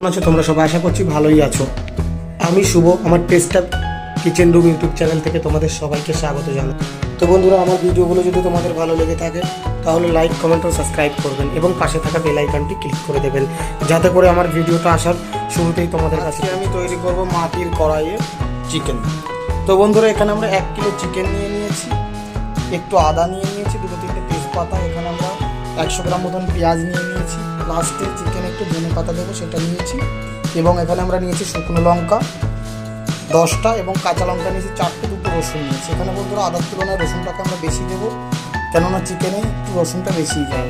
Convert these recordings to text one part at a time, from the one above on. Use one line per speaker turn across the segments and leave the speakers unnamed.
আছো তোমরা সবাই, আশা করছি ভালোই আছো। আমি শুভ, আমার টেস্টটা কিচেন রুম ইউটিউব চ্যানেল থেকে তোমাদের সবাইকে স্বাগত জানাই। তো বন্ধুরা, আমার ভিডিওগুলো যদি তোমাদের ভালো লেগে থাকে তাহলে লাইক, কমেন্ট ও সাবস্ক্রাইব করবেন এবং পাশে থাকা বেল আইকনটি ক্লিক করে দেবেন, যাতে করে আমার ভিডিওটা আসার শুরুতেই তোমাদের কাছে। আমি তৈরি করব মাটির কড়াইয়ে চিকেন। তো বন্ধুরা, এখানে আমরা 1 কিলো চিকেন নিয়ে নিয়েছি, একটু আদা নিয়ে নিয়েছি, 2-3টে তেজপাতা, এখানে আমরা 100 গ্রাম মতন পেঁয়াজ নিয়ে নিয়েছি, লাস্টে চিকেন একটু ধনে পাতা দেবো সেটা নিয়েছি, এবং এখানে আমরা নিয়েছি শুকনো লঙ্কা 10টা এবং কাঁচা লঙ্কা নিয়েছি 4টে, 2টো রসুন নিয়েছি। এখানে বন্ধুরা আদার তুলনায় রসুনটাকে আমরা বেশি দেবো, কেননা চিকেনে একটু রসুনটা বেশি যায়।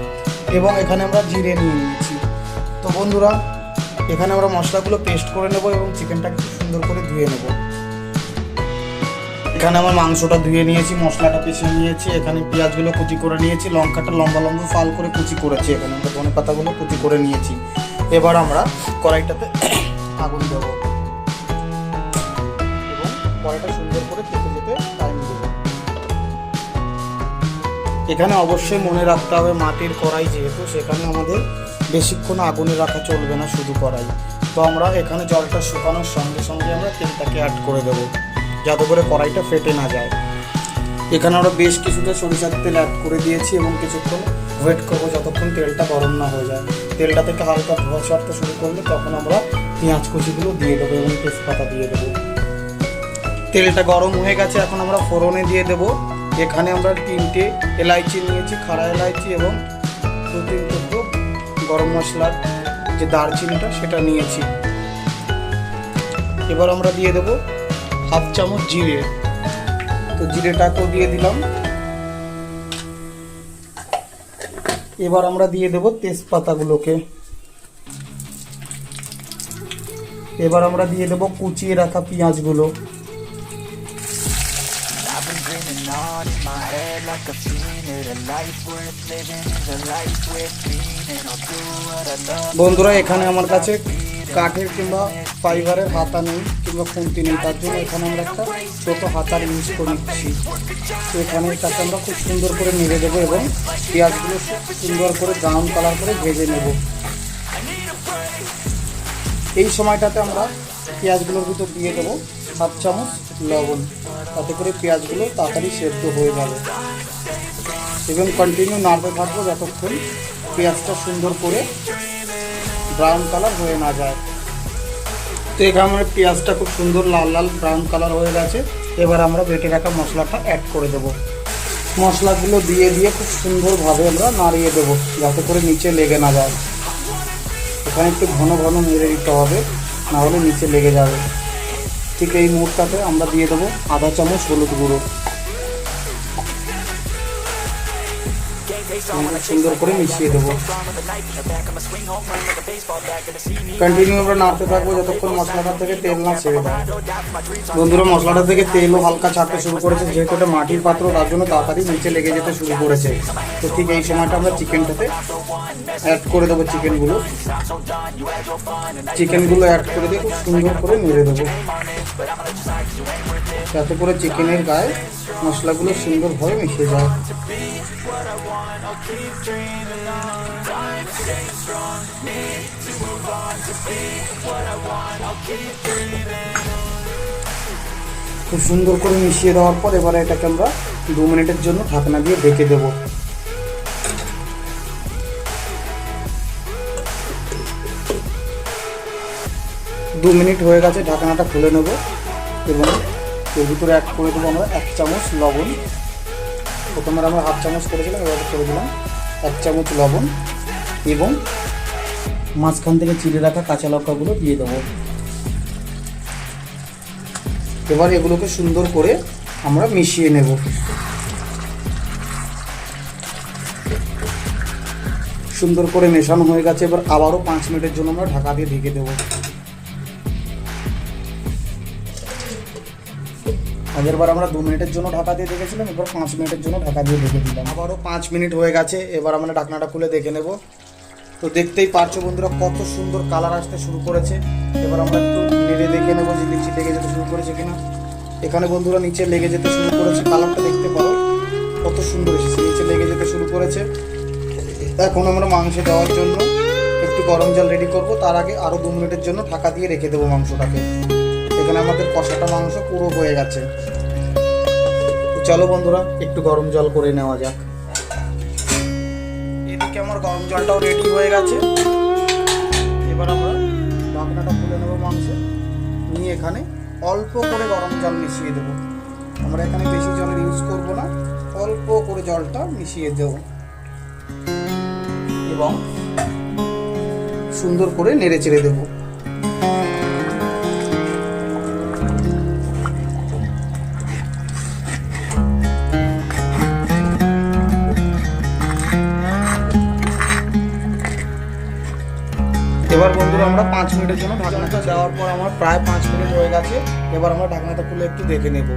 এবং এখানে আমরা জিরে নিয়ে নিয়েছি। তো বন্ধুরা, এখানে আমরা মশলাগুলো পেস্ট করে নেব এবং চিকেনটাকে খুব সুন্দর করে ধুয়ে নেব। এখানে আমার মাংসটা ধুয়ে নিয়েছি, মশলাটা পিষে নিয়েছি, এখানে পেঁয়াজগুলো কুচি করে নিয়েছি, লঙ্কাটা লম্বা লম্বা ফাল করে কুচি করেছি, এখানে আমরা ধনে পাতাগুলো কুচি করে নিয়েছি। এবার আমরা কড়াইটাতে আগুন দেবো এবং কড়াইটা সুন্দর করে তেতে যেতে টাইম দেবো। এখানে অবশ্যই মনে রাখতে হবে মাটির কড়াই যেহেতু, সেখানে আমাদের বেশিক্ষণ আগুনে রাখা চলবে না, শুধু কড়াই। তো আমরা এখানে জলটা শুকানোর সঙ্গে সঙ্গে আমরা তেলটাকে অ্যাড করে দেবো, যাতে করে কড়াইটা ফেটে না যায়। এখানে আমরা বেশ কিছুটা সরিষার তেল অ্যাড করে দিয়েছি এবং কিছুক্ষণ ওয়েট করবো যতক্ষণ তেলটা গরম না হয়ে যায়। তেলটা থেকে হালকা ধোঁয়া ছাড়তে শুরু করলে তখন আমরা পেঁয়াজ কুচিগুলো দিয়ে দেবো এবং তেজপাতা দিয়ে দেবো। তেলটা গরম হয়ে গেছে, এখন আমরা ফোড়নে দিয়ে দেবো। এখানে আমরা 3টে এলাইচি নিয়েছি, খাড়া এলাইচি, এবং 2-3 টুকরো গরম মশলার যে দারচিনিটা সেটা নিয়েছি। এবার আমরা দিয়ে দেবো 1/2 চামচ জিরে। তো জিরেটাকেও দিয়ে দিলাম। এবার আমরা দিয়ে দেবো তেজপাতাগুলোকে। এবার আমরা দিয়ে দেবো কুচিয়ে রাখা পেঁয়াজগুলো। বন্ধুরা, এখানে আমার কাছে কাঠের কিংবা ফাইবারের হাতা নেই কিংবা খুন্তি নেই, তার জন্য এখানে আমরা একটা ছোটো হাতার ইউজ করে নিচ্ছি। তো এখানে এটাকে আমরা খুব সুন্দর করে নেড়ে দেবো এবং পেঁয়াজগুলো সুন্দর করে ব্রাউন কালার করে ভেজে নেব। এই সময়টাতে আমরা পেঁয়াজগুলোর ভিতর দিয়ে দেবো 1/2 চামচ লবণ, তাতে করে পেঁয়াজগুলো তাড়াতাড়ি সেদ্ধ হয়ে যাবে। এবং কন্টিনিউ নাড়তে থাকবো যতক্ষণ পেঁয়াজটা সুন্দর করে ব্রাউন কালার হয়ে না যায়। তো এখানে আমরা পেঁয়াজটা খুব সুন্দর লাল লাল ব্রাউন কালার হয়ে গেছে। এবার আমরা বেটে রাখা মশলাটা অ্যাড করে দেবো। মশলাগুলো দিয়ে খুব সুন্দরভাবে আমরা নাড়িয়ে দেবো, যাতে করে নিচে লেগে না যায়। এখানে একটু ঘন ঘন নেড়ে দিতে হবে, না হলে নিচে লেগে যাবে। ঠিক এই মুহূর্তে আমরা দিয়ে দেবো 1/2 চামচ হলুদ গুঁড়ো। সুন্দর করে মিশিয়ে দেবো। কন্টিনিউ আমরা নাড়তে থাকবো যতক্ষণ মশলাটা থেকে তেল না ছেড়ে দেয়। বন্ধুরা, মশলাটা থেকে তেলও হালকা ছাড়তে শুরু করেছে, যেহেতু এটা মাটির পাত্র তার জন্য তাড়াতাড়ি নিচে লেগে যেতে শুরু করেছে। তো ঠিক এই সময়টা আমরা চিকেনটাতে অ্যাড করে দেবো। চিকেনগুলো অ্যাড করে দিয়ে খুব সুন্দর করে নেড়ে দেবো, যাতে করে চিকেনের গায়ে মশলাগুলো সুন্দরভাবে মিশে যায়। খুব সুন্দর করে মিশিয়ে দেওয়ার পর এবারে এটাকে আমরা 2 মিনিটের জন্য ঢাকনা দিয়ে ঢেকে দেব। 2 মিনিট হয়ে গেছে, ঢাকনাটা খুলে নেব এবং এর ভিতরে অ্যাড করে দেবো আমরা 1 চামচ লবণ। প্রথমে আমরা 1/2 চামচ করেছিলাম, এবার করে দিলাম 1 চামচ লবণ, এবং মাঝখান থেকে চিড়ে রাখা কাঁচা লঙ্কাগুলো দিয়ে দেবো। এবার এগুলোকে সুন্দর করে আমরা মিশিয়ে নেব। সুন্দর করে মেশানো হয়ে গেছে, এবার আবারও 5 মিনিটের জন্য আমরা ঢাকা দিয়ে ঢেকে দেবো। আগেরবার আমরা 2 মিনিটের জন্য ঢাকা দিয়ে রেখেছিলাম, এবার 5 মিনিটের জন্য ঢাকা দিয়ে রেখে দিলাম। আবারও 5 মিনিট হয়ে গেছে, এবার আমরা ঢাকনাটা খুলে দেখে নেব। তো দেখতেই পারছো বন্ধুরা, কত সুন্দর কালার আসতে শুরু করেছে। এবার আমরা একটু নেড়ে দেখে নেবো যে নিচে লেগে যেতে শুরু করেছে কিনা। এখানে বন্ধুরা নিচে লেগে যেতে শুরু করেছে, কালারটা দেখতে পারো কত সুন্দর এসেছে, নিচে লেগে যেতে শুরু করেছে। এখন আমরা মাংসে দেওয়ার জন্য একটু গরম জল রেডি করব, তার আগে আরও 2 মিনিটের জন্য ঢাকা দিয়ে রেখে দেবো মাংসটাকে। এখানে আমাদের কষাটা মাংস পুরো হয়ে গেছে। চলো বন্ধুরা একটু গরম জল করে নেওয়া যাক। এদিকে আমার গরম জলটাও রেডি হয়ে গেছে। এবার আমরা ঢাকনাটা খুলে নেবো মাংস নিয়ে, এখানে অল্প করে গরম জল মিশিয়ে দেবো। আমরা এখানে বেশি জলের ইউজ করব না, অল্প করে জলটা মিশিয়ে দেব এবং সুন্দর করে নেড়ে চেড়ে দেবো। এবার বন্ধুরা আমরা 5 মিনিটের জন্য ঢাকনাটা দেওয়ার পর আমার প্রায় 5 মিনিট হয়ে গেছে। এবার আমরা ঢাকনাটা খুলে একটু দেখে নেব।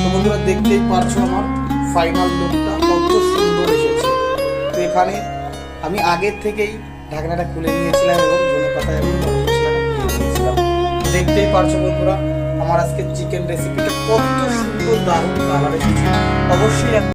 তো বন্ধুরা দেখতেই পারছো আমার ফাইনাল লুকটা কত সুন্দর এসেছে। তো এখানে আমি আগের থেকেই ঢাকনাটা খুলে নিয়েছিলাম এবং ধনেপাতা এবং গরম মশলাটা দিয়ে দিয়েছিলাম। দেখতেই পারছো বন্ধুরা আমার আজকে চিকেন রেসিপিটা কত সুন্দর দারুণ কালার এসেছে। অবশ্যই